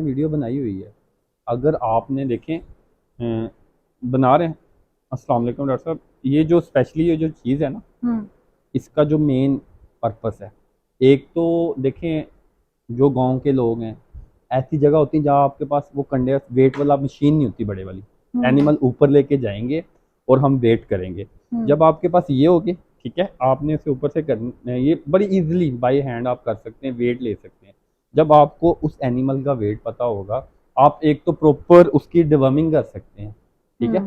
Video बनाई हुई है। अगर आपने देखें बना रहे हैं। अस्सलाम वालेकुम डॉक्टर साहब, ये जो स्पेशली ये जो चीज़ है ना, इसका जो मेन पर्पस है, एक तो देखें जो गांव के लोग हैं, ऐसी जगह होती है जहाँ आपके पास वो कंडे वेट वाला मशीन नहीं होती बड़े वाली, एनिमल ऊपर लेके जाएंगे और हम वेट करेंगे। जब आपके पास ये होगी, ठीक है, आपने इसे ऊपर से करना है, ये बड़ी इजीली बाय हैंड आप कर सकते हैं, वेट ले सकते हैं। जब आपको उस एनिमल का वेट पता होगा, आप एक तो प्रॉपर उसकी डिवर्मिंग कर सकते हैं, ठीक है,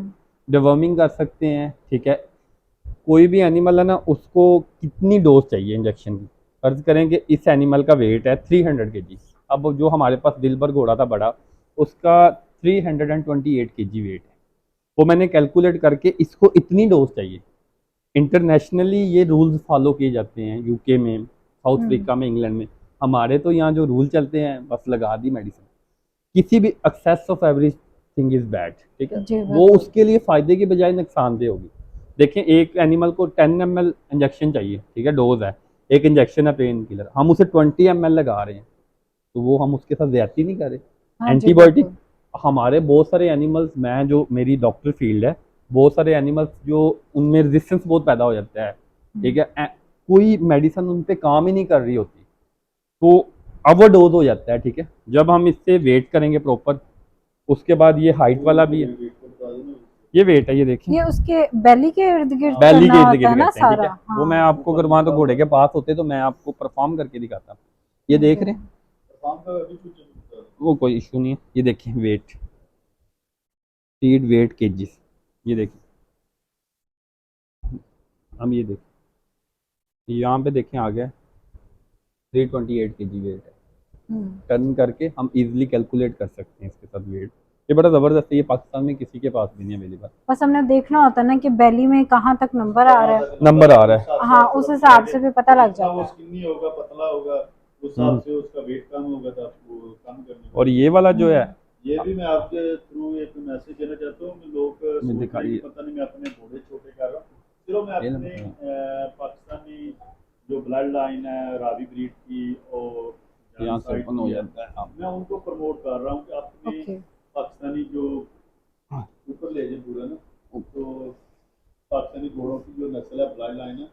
डिवर्मिंग कर सकते हैं, ठीक है। कोई भी एनिमल है ना, उसको कितनी डोज चाहिए इंजेक्शन की, फर्ज करें कि इस एनिमल का वेट है 300 kg। अब जो हमारे पास दिलबर घोड़ा था बड़ा, उसका 328 kg वेट है। वो मैंने कैलकुलेट करके इसको इतनी डोज चाहिए। इंटरनेशनली ये रूल्स फॉलो किए जाते हैं, यूके में, साउथ अफ्रीका में, इंग्लैंड में। हमारे तो यहाँ जो रूल चलते हैं, बस लगा दी मेडिसिन। किसी भी excess of everything is bad, ठीक है, वो उसके लिए फायदे की बजाय नुकसानदेह होगी। देखें, एक एनिमल को 10 ml इंजेक्शन चाहिए, ठीक है, डोज है, एक इंजेक्शन है पेन किलर, हम उसे 20 ml लगा रहे हैं, तो वो हम उसके साथ ज्यादती नहीं कर रहे। एंटीबायोटिक हमारे बहुत सारे एनिमल्स, मैं जो मेरी डॉक्टर फील्ड है, बहुत सारे एनिमल्स जो उनमें रेजिस्टेंस बहुत पैदा हो जाता है, ठीक है, कोई मेडिसिन उन पे काम ही नहीं कर रही होती, तो ओवरडोज हो जाता है, ठीक है। जब हम इससे वेट करेंगे प्रॉपर, उसके बाद ये हाइट वाला भी है, ये वेट है, ये देखिए, ये उसके बेली के इर्द गिर्द बैली करना के इर्द होता गिर्द है ना करते हैं, ठीक सारा। है। वो मैं हाँ, आपको अगर वहां तो घोड़े के पास होते तो मैं आपको परफॉर्म करके दिखाता। ये देख रहे हैं, वो कोई इशू नहीं है। ये देखिए वेट, फीड वेट केजीज, ये देखिए, हम ये देखिए, यहाँ पे देखें आ गया 328 kg वेट है। टर्न करके हम इजीली कैलकुलेट कर सकते हैं इसके साथ वेट। ये बड़ा ज़बरदस्त है, ये पाकिस्तान में किसी के पास भी नहीं अवेलेबल। बस हमने देखना होता है ना कि बेली में कहाँ तक नंबर आ रहा है। नंबर आ रहा है, हाँ, उस हिसाब से भी पता लग जितना जाता वो है। स्किनी होगा, पतला होगा, उस हिसाब से उसका वेट कम होगा, तो आपको कम करने और पड़ेगा। ये वाला जो है, ये भी मैं आपके थ्रू एक मैसेज देना चाहता हूँ कि लोग सोच रहे हैं दिखाइए, कि पता नहीं मैं अपने घोड़े छोटे कर रहा हूँ। चलो मैं अपने पाकिस्तानी जो ब्लड लाइन है रावी ब्रीड की और यहाँ से ओपन हो जाता है। मैं उनको प्रमोट कर रहा हूँ कि अपने ओके। पाकिस्तानी जो ऊपर ले जाए पूरा ना, तो पाकिस्तानी घोड़ों की जो नस्ल है, ब्लड लाइन है,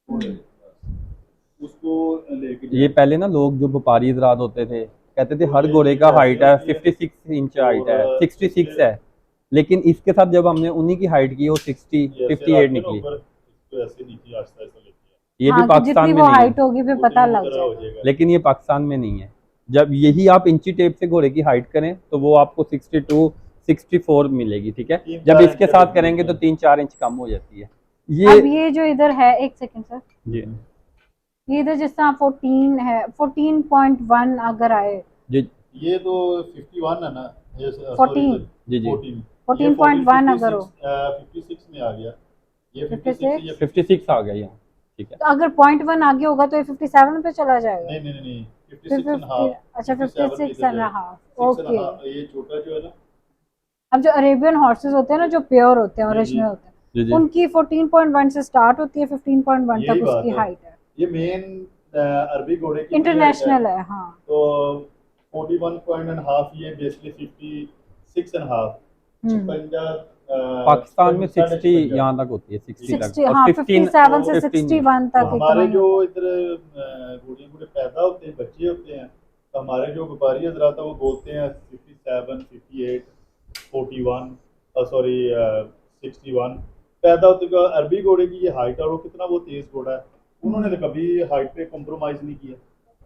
वो ले जाए, उसको लेके ये पहले ना लोग जो व्यापारी हजरात होते थे, कहते थे हर घोड़े का हाइट है 56 इंच हाइट है, 66 है, लेकिन इसके साथ जब हमने उन्हीं की हाइट की, वो 58 निकली। ऐसे नीचे आस्ता आस्ता लेके ये भी हाँ, कि पाकिस्तान जितनी में वो नहीं है, हाइट होगी फिर पता लग हो जाएगा। जाएगा। लेकिन ये पाकिस्तान में नहीं है। जब यही आप इंची टेप से घोड़े की हाइट करें तो वो आपको 62 64 मिलेगी, ठीक है। जब इसके साथ करेंगे तो 3-4 इंच कम हो जाती है ये। अब ये जो इधर है, एक सेकंड सर, जी ये इधर जिस तरह 14 है, 14.1 अगर आए, जी ये तो 51 है ना, ये 14, जी जी 14, 14.1 अगर हो, 56 में आ गया, ये 56 है, 56। ये 56 आ गया यहाँ, ठीक है। तो अगर 0.1 आगे होगा तो ये 57 पे चला जाएगा। नहीं नहीं नहीं, फिर 56 एंड 50, हाफ, अच्छा 56 एंड हाफ, ओके। ये छोटा जो है ना, अब जो अरेबियन हॉर्सेस होते हैं ना, जो प्योर होते हैं, जी ओरिजिनल होते हैं, जी जी उनकी 14.1 से स्टार्ट होती है, 15.1 यही तक बात उसकी है। हाइट है। ये मेन अरबी घोड़े की वही height इंटरनेशनल है, हाँ। तो 41 एंड हाफ, ये बेसिकली 56 एंड हाफ, 56, पाकिस्तान में 60 56 यहाँ तक होती है, 60 तक, 60, और हाँ, 15 57 से 15 61 तो तक इतना हमारे ही जो होता है। इधर घोड़े घोड़े पैदा होते हैं, बच्चे होते हैं, तो हमारे जो व्यापारी हजरात है वो बोलते हैं 57, 58, 41, सॉरी 61 पैदा होते हैं। अरबी घोड़े की ये हाइट, और वो कितना वो तेज घोड़ा है, उन्होंने तो कभी हाइट पे कॉम्प्रोमाइज नहीं किया।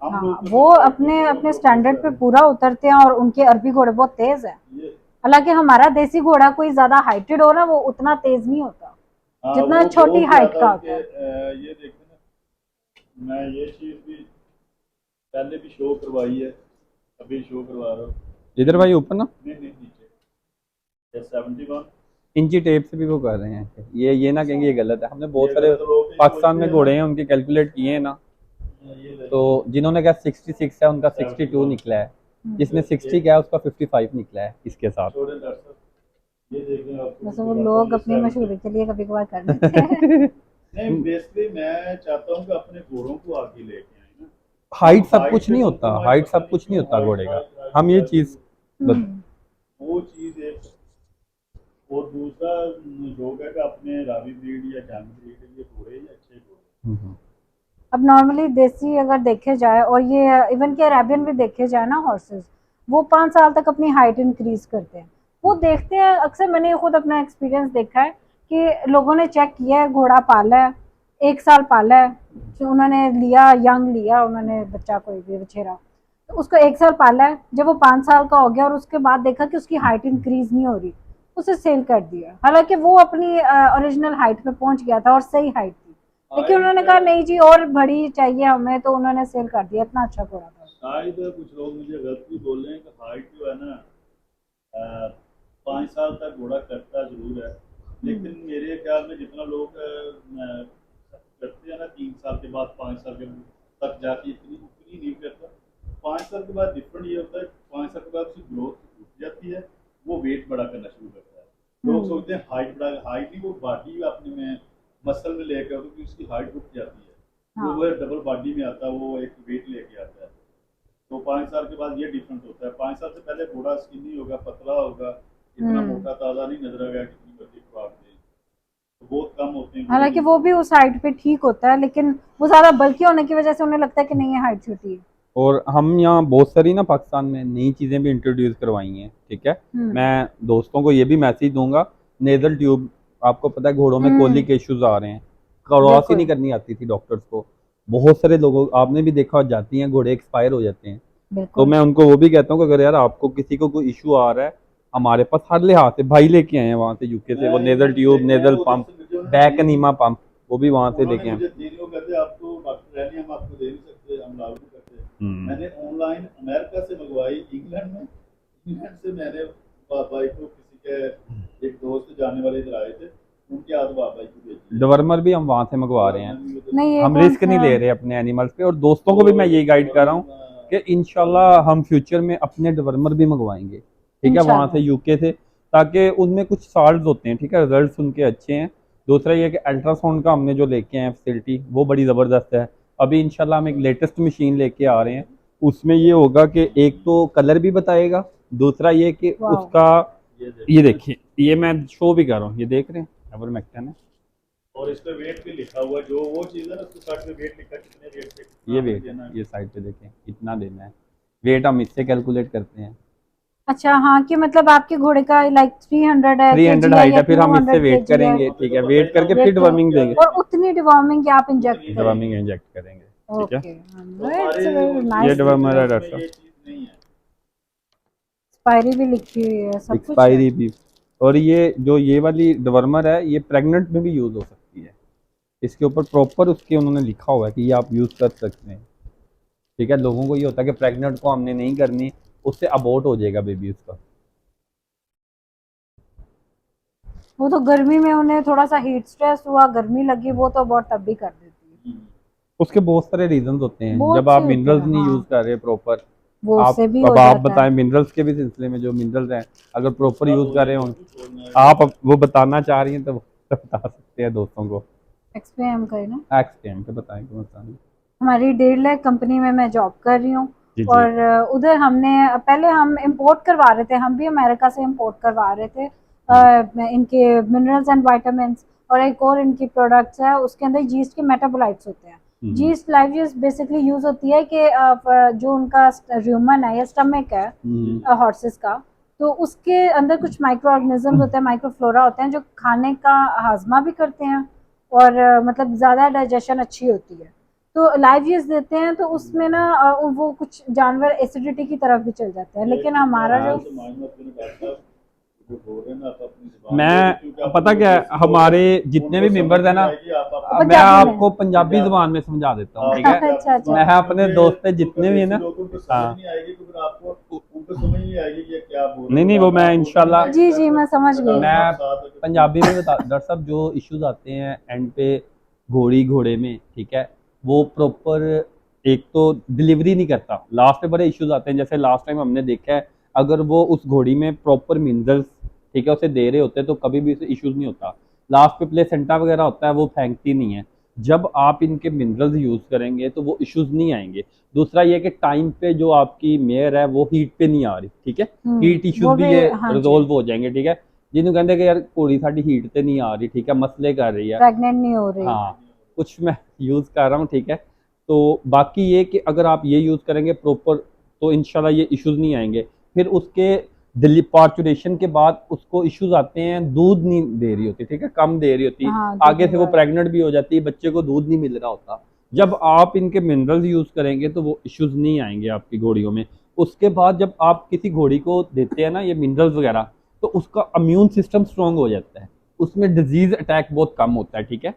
हम लोग हाँ, तो वो सिर्फ अपने height पे अपने compromise स्टैंडर्ड कर पे रहे हैं। पूरा उतरते हैं, और उनके अरबी घोड़े बहुत तेज है। ये हालांकि हमारा देसी घोड़ा कोई ज्यादा हाइटेड हो ना, वो उतना तेज नहीं होता हाँ, जितना वो छोटी ग्रोथ हाइट ज्यादा का उनके होता है। ये देखते ना, मैं ये चीज भी पहले भी शो करवाई है, अभी शो करवा रहा हूँ। इधर भाई ऊपर ना नहीं नहीं, नीचे 71। इंची टेप से भी वो कर रहे हैं, ये ना कहेंगे ये गलत है। हमने बहुत ये सारे गलत लोग भी पाकिस्तान सोचते में हैं घोड़े ना, हैं, उनके कैलकुलेट किए हैं ना, ये ले तो जिन्होंने कहा 66 है उनका 62 निकला है, जिसने 60 किया उसका 55 निकला है इसके साथ। छोड़े डॉक्टर साहब, ये देखें आपको वैसे वो दिखाता हूँ, लोग ये अपनी 70। मशहूरी के लिए कभी कभार कर देते हैं। नहीं, बेसिकली मैं चाहता हूँ कि अपने घोड़ों को आगे लेके आए ना, हाइट सब height कुछ पे नहीं तो होता, तुम्हारी हाइट पता सब नहीं कुछ नहीं क्यों होता height, घोड़े का। height, height, हम ये height, चीज़ वो चीज़ एक। और दूसरा जोक है कि अपने रावी ब्रीड या जंग ब्रीड ये घोड़े ही अच्छे घोड़े। हम्म, अब नॉर्मली देसी अगर देखे जाए और ये इवन के अरेबियन भी देखे जाए ना हॉर्सेस, वो 5 साल तक अपनी हाइट इंक्रीज करते हैं। वो देखते हैं अक्सर, मैंने खुद अपना एक्सपीरियंस देखा है कि लोगों ने चेक किया है, घोड़ा पाला है, 1 साल पाला है, जो उन्होंने लिया यंग लिया उन्होंने बच्चा कोई भी बछेरा, तो उसको 1 साल पाला है, जब वो 5 साल का हो गया और उसके बाद देखा कि उसकी हाइट इंक्रीज नहीं हो रही, उसे सेल कर दिया। हालांकि वो अपनी ओरिजिनल हाइट पे पहुंच गया था और सही हाइट थी, लेकिन उन्होंने कहा नहीं जी और बड़ी चाहिए हमें, तो उन्होंने सेल कर दिया। इतना अच्छा घोड़ा था। शायद कुछ लोग मुझे गलत भी बोल रहे हैं कि हाइट जो है ना 5 साल तक घोड़ा करता जरूर है, लेकिन मेरे ख्याल में जितना लोग करते हैं ना 3 साल के बाद 5 साल के तक जाके इतनी उतनी नहीं करता। 5 साल के बाद डिफरेंट ये होता है, 5 साल के बाद उसकी ग्रोथ रुक जाती है, वो वेट बड़ा करना शुरू करता है। लोग सोचते हैं हाइट बढ़ा, हाइट नहीं, वो बॉडी अपने में मसल में लेकर, क्योंकि उसकी हाइट रुक जाती है, वो डबल बॉडी में आता है, वो एक वेट लेके आता है। तो 5 साल के बाद ये डिफरेंट होता है। 5 साल से पहले घोड़ा स्किनी होगा, पतला होगा, इतना मोटा ताजा नहीं नजर आएगा, कितनी बड़ी खुराक दे, तो बहुत कम होते हैं घोड़े हालांकि जो। वो भी उस हाइट पे ठीक होता है, लेकिन वो ज्यादा बल्कि होने की वजह से उन्हें लगता है कि नहीं ये हाइट छोटी है। और हम यहाँ बहुत सारी ना पाकिस्तान में नई चीज़ें भी इंट्रोड्यूस करवाई हैं, ठीक है। मैं दोस्तों को ये भी मैसेज दूंगा, नेजल ट्यूब, आपको पता है घोड़ों में कोलिक इश्यूज आ रहे हैं, क्रॉस ही नहीं करनी आती थी डॉक्टर्स को। बहुत सारे लोगों, आपने भी देखा, जाती हैं घोड़े एक्सपायर हो जाते हैं। तो बिल्कुल। मैं उनको वो भी कहता हूँ कि अगर यार आपको किसी को कोई इशू आ रहा है, हमारे पास हर लिहाज से भाई लेके आए हैं वहाँ से यूके से, वो nasal tube, nasal pump, back enema pump, वो भी वहाँ से लेके आए। मुझे तीनों कहते आप तो डॉक्टर है नहीं, हम आपको दे नहीं सकते, हम लागू नहीं करते। मैंने ऑनलाइन अमेरिका से मंगवाई, इंग्लैंड से मैंने भाई को किसी के एक दोस्त जानने वाले इधर आए थे, उनके हाथ भाई को भेजी। डवर्मर भी हम वहाँ से मंगवा रहे हैं। नहीं, ये हम कौन रिस्क सा नहीं ले रहे अपने एनिमल्स पे, और दोस्तों को भी मैं यही गाइड कर रहा हूँ कि इंशाल्लाह हम फ्यूचर में अपने डवर्मर भी मंगवाएंगे, ठीक है, वहाँ से यूके से, ताकि उनमें कुछ साल्ट होते हैं, ठीक है, रिजल्ट उनके अच्छे हैं। दूसरा ये कि अल्ट्रासाउंड का हमने जो लेके आए हैं फैसिलिटी, वो बड़ी ज़बरदस्त है। अभी इंशाल्लाह हम एक लेटेस्ट मशीन लेके आ रहे हैं, उसमें ये होगा कि एक तो कलर भी बताएगा, दूसरा ये कि उसका, ये देखिए, ये मैं शो भी कर रहा हूँ, ये देख रहे हैं, एवरमेक्टन है, और इस पे वेट भी लिखा हुआ है, जो वो चीज है ना उसके साथ में वेट लिखा है, कितने वेट पे ये वेट है, ये साइड पे देखें कितना देना है, वेट हम इससे कैलकुलेट करते हैं। अच्छा हाँ, कि मतलब आपके घोड़े का लाइक 300 है, 300 हाइट है, फिर हम इससे वेट करेंगे, ठीक है, वेट करके फिर डिवर्मिंग देंगे, और उतनी डिवॉर्मिंग आप इंजेक्ट करेंगे। डिवर्मिंग इंजेक्ट करेंगे, ठीक है। ओके, ये डिवर्मर है डॉक्टर साहब, एक्सपायरी भी लिखी हुई है, सब कुछ है। एक्सपायरी भी। और ये जो ये वाली डिवर्मर है, ये प्रेग्नेंट में भी यूज़ हो सकती है, इसके ऊपर प्रॉपर उसके उन्होंने लिखा हुआ है कि ये आप यूज़ कर सकते हैं, ठीक है। लोगों को ये होता है कि प्रेग्नेंट को हमने नहीं करनी, उससे अबॉर्ट हो जाएगा बेबी उसका। वो तो गर्मी में उन्हें थोड़ा सा हीट स्ट्रेस हुआ, गर्मी लगी, वो तो बहुत तब भी कर देती है। उसके बहुत सारे रीजंस होते हैं, बहुत जब आप से होते मिनरल्स हैं, नहीं हाँ। यूज़ कर रहे प्रॉपर। वो आप उससे भी अब हो आप जाता बताएं है। मिनरल्स के भी सिलसिले में, जो मिनरल्स हैं अगर प्रॉपर यूज़ कर रहे हो आप, वो बताना चाह रही हैं तो बता सकते हैं दोस्तों को। एक्सपीएम का है ना, एक्सटेम पे बताएं क्यों बताएं। हमारी डेढ़ लाख कंपनी में मैं जॉब कर रही हूँ। जी जी। और उधर हमने पहले हम इंपोर्ट करवा रहे थे, हम भी अमेरिका से इंपोर्ट करवा रहे थे इनके मिनरल्स एंड विटामिन्स, और एक और इनकी प्रोडक्ट्स है, उसके अंदर जीस्ट के मेटाबोलाइट्स होते हैं। Yeast live yeast basically use होती है कि जो उनका र्यूमन है या स्टमक है हॉर्सेस का, तो उसके अंदर कुछ माइक्रो ऑर्गेनिजम्स होते हैं, माइक्रोफ्लोरा होते हैं, जो खाने का हाजमा भी करते हैं और मतलब ज़्यादा डाइजेशन अच्छी होती है। तो लाइव यूज देते हैं तो उसमें ना वो कुछ जानवर एसिडिटी की तरफ भी चल जाते हैं, लेकिन हमारा जो मैं पता क्या है, हमारे जितने भी मेंबर्स हैं ना, मैं पंजाबी में। आपको पंजाबी जुबान में समझा देता हूँ, ठीक है। अच्छा अच्छा। मैं अपने दोस्त से जितने भी है ना, हाँ, नहीं नहीं, वो मैं इंशाल्लाह, जी जी मैं समझ गई। मैं पंजाबी में बता, डॉक्टर साहब जो इश्यूज आते हैं एंड पे घोड़े में, ठीक है, वो प्रॉपर, एक तो डिलीवरी नहीं करता, लास्ट पे बड़े इश्यूज आते हैं। जैसे लास्ट टाइम हमने देखा है, अगर वो उस घोड़ी में प्रॉपर मिनरल्स, ठीक है, उसे दे रहे होते हैं तो कभी भी उसे इश्यूज नहीं होता। लास्ट पे प्लेसेंटा वगैरह होता है, वो फेंकती नहीं है। जब आप इनके मिनरल्स यूज़ करेंगे तो वो इश्यूज नहीं आएंगे। दूसरा ये कि टाइम पे जो आपकी मेयर है वो हीट पे नहीं आ रही, ठीक है, हीट इश्यूज वो भी भी ये हाँ जी रिजोल्व हो जाएंगे, ठीक है। जिन्होंने कहते हैं कि यार घोड़ी साड़ी हीट पे नहीं आ रही, ठीक है, मसले कर रही है, प्रेग्नेंट नहीं हो रही। हाँ, कुछ मैं यूज़ कर रहा हूँ, ठीक है। तो बाकी ये कि अगर आप ये यूज़ करेंगे प्रॉपर तो इंशाल्लाह ये इश्यूज नहीं आएंगे। फिर उसके दिल्ली पार्चुरेशन के बाद उसको इश्यूज आते हैं, दूध नहीं दे रही होती, ठीक है, कम दे रही होती है, हाँ आगे से वो दूध प्रेग्नेंट भी हो जाती है, बच्चे को दूध नहीं मिल रहा होता। जब आप इनके मिनरल्स यूज़ करेंगे तो वो इश्यूज नहीं आएंगे आपकी घोड़ियों में। उसके बाद जब आप किसी घोड़ी को देते हैं ना ये मिनरल्स वगैरह, तो उसका इम्यून सिस्टम स्ट्रांग हो जाता है, उसमें डिजीज अटैक बहुत कम होता है, ठीक है।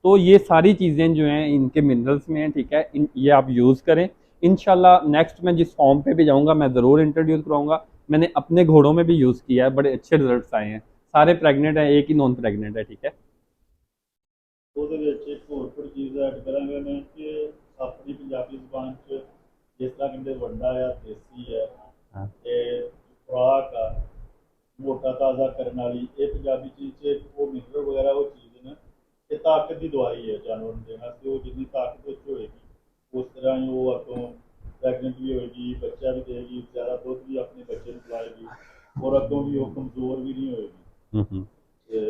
तो ये सारी चीज़ें जो हैं इनके मिनरल्स में हैं, ठीक है, ये आप यूज़ करें। इंशाल्लाह नेक्स्ट मैं जिस फॉर्म पे भी जाऊंगा मैं ज़रूर इंट्रोड्यूस कराऊंगा। मैंने अपने घोड़ों में भी यूज़ किया है, बड़े अच्छे रिजल्ट्स आए हैं, सारे प्रेग्नेंट हैं, एक ही नॉन प्रेग्नेंट है, ठीक है। ਉਹਦੇ ਵਿੱਚ ਇੱਕ ਹੋਰ ਕੋਈ ਚੀਜ਼ ਐਡ ਕਰਾਂਗੇ ਮੈਂ ਕਿ ਆਪਣੀ ਪੰਜਾਬੀ ਜ਼ੁਬਾਨ 'ਚ ਜਿਸ ਤਰ੍ਹਾਂ ਕਹਿੰਦੇ ਵੱਡਾ ਆ ਦੇਸੀ ਹੈ हाँ। ਤੇ ਖੁਰਾਕ ਆ ਮੋਟਾ ਤਾਜ਼ਾ ਕਰਨ ਵਾਲੀ ਇਹ ਪੰਜਾਬੀ ਚੀਜ਼ 'ਚ ਉਹ ਮਿਨਰਲ ਵਗੈਰਾ ਉਹ ਚੀਜ਼ ਨੇ ਇਹ ਤਾਕਤ ਦੀ ਦਵਾਈ ਹੈ ਜਾਨਵਰ ਨੂੰ ਦੇਣ ਵਾਸਤੇ ਉਹ ਜਿੰਨੀ ਤਾਕਤ ਵਿੱਚ ਹੋਏਗੀ ਉਸ ਤਰ੍ਹਾਂ ਹੀ ਉਹ ਅੱਗੋਂ ਪ੍ਰੈਗਨੈਂਟ ਵੀ ਹੋਏਗੀ ਬੱਚਾ ਵੀ ਦੇਗੀ ਜ਼ਿਆਦਾ ਦੁੱਧ ਵੀ ਆਪਣੇ ਬੱਚੇ ਨੂੰ ਪਿਲਾਏਗੀ ਔਰ ਅੱਗੋਂ ਵੀ ਉਹ ਕਮਜ਼ੋਰ ਵੀ ਨਹੀਂ ਹੋਏਗੀ ਤੇ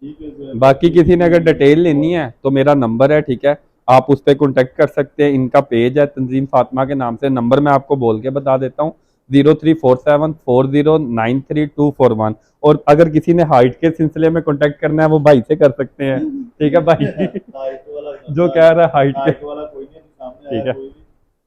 ठीक है बाकी किसी ने अगर डिटेल लेनी है तो मेरा नंबर है, ठीक है, आप उस पर कॉन्टेक्ट कर सकते हैं। इनका पेज है तंजीम फातिमा के नाम से। नंबर मैं आपको बोल के बता देता हूँ, 0347409321। और अगर किसी ने हाइट के सिलसिले में कॉन्टेक्ट करना है वो भाई से कर सकते हैं, ठीक है भाई। हाइट वाला जो कह रहा है हाइट हाइट वाला कोई नहीं सामने ठीक आया है, कोई भी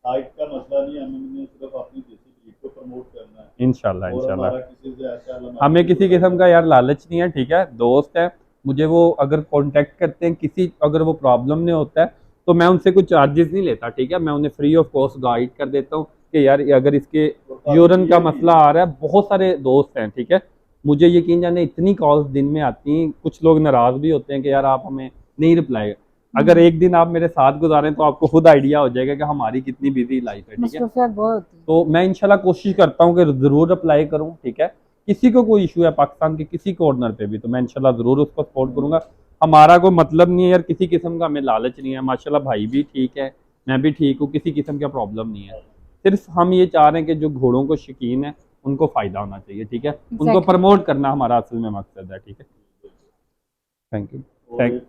हाइट का मसला नहीं है हमें सिर्फ अपनी देसी ब्रीड को प्रमोट करना है इंशाल्लाह और इंशाल्लाह। हमारा किसी से ऐसा हमें किसी किस्म का यार लालच नहीं है, ठीक है, दोस्त है। मुझे वो अगर कांटेक्ट करते हैं किसी, अगर वो प्रॉब्लम में होता है तो मैं उनसे कुछ चार्जेस नहीं लेता, ठीक है, मैं उन्हें फ्री ऑफ कॉस्ट गाइड कर देता हूँ कि यार अगर इसके यूरिन का मसला आ रहा है। बहुत सारे दोस्त हैं, ठीक है, मुझे यकीन जाने इतनी कॉल्स दिन में आती हैं, कुछ लोग नाराज़ भी होते हैं कि यार आप हमें नहीं रिप्लाई। अगर एक दिन आप मेरे साथ गुजारें तो आपको खुद आइडिया हो जाएगा कि हमारी कितनी बिजी लाइफ है, ठीक है। मसरूफियत बहुत होती है। तो मैं इंशाल्लाह कोशिश करता हूँ कि ज़रूर अप्लाई करूँ, ठीक है। किसी को कोई इशू है पाकिस्तान के किसी कॉर्नर पे भी तो मैं इंशाल्लाह ज़रूर उसको सपोर्ट करूँगा। हमारा कोई मतलब नहीं है यार, किसी किस्म का हमें लालच नहीं है, माशाल्लाह भाई भी ठीक है, मैं भी ठीक हूँ, किसी किस्म का प्रॉब्लम नहीं है। सिर्फ हम ये चाह रहे हैं कि जो घोड़ों को शौकीन है उनको फ़ायदा होना चाहिए, ठीक है, उनको Exactly. प्रमोट करना हमारा असल में मकसद है, ठीक है। Thank you. और एक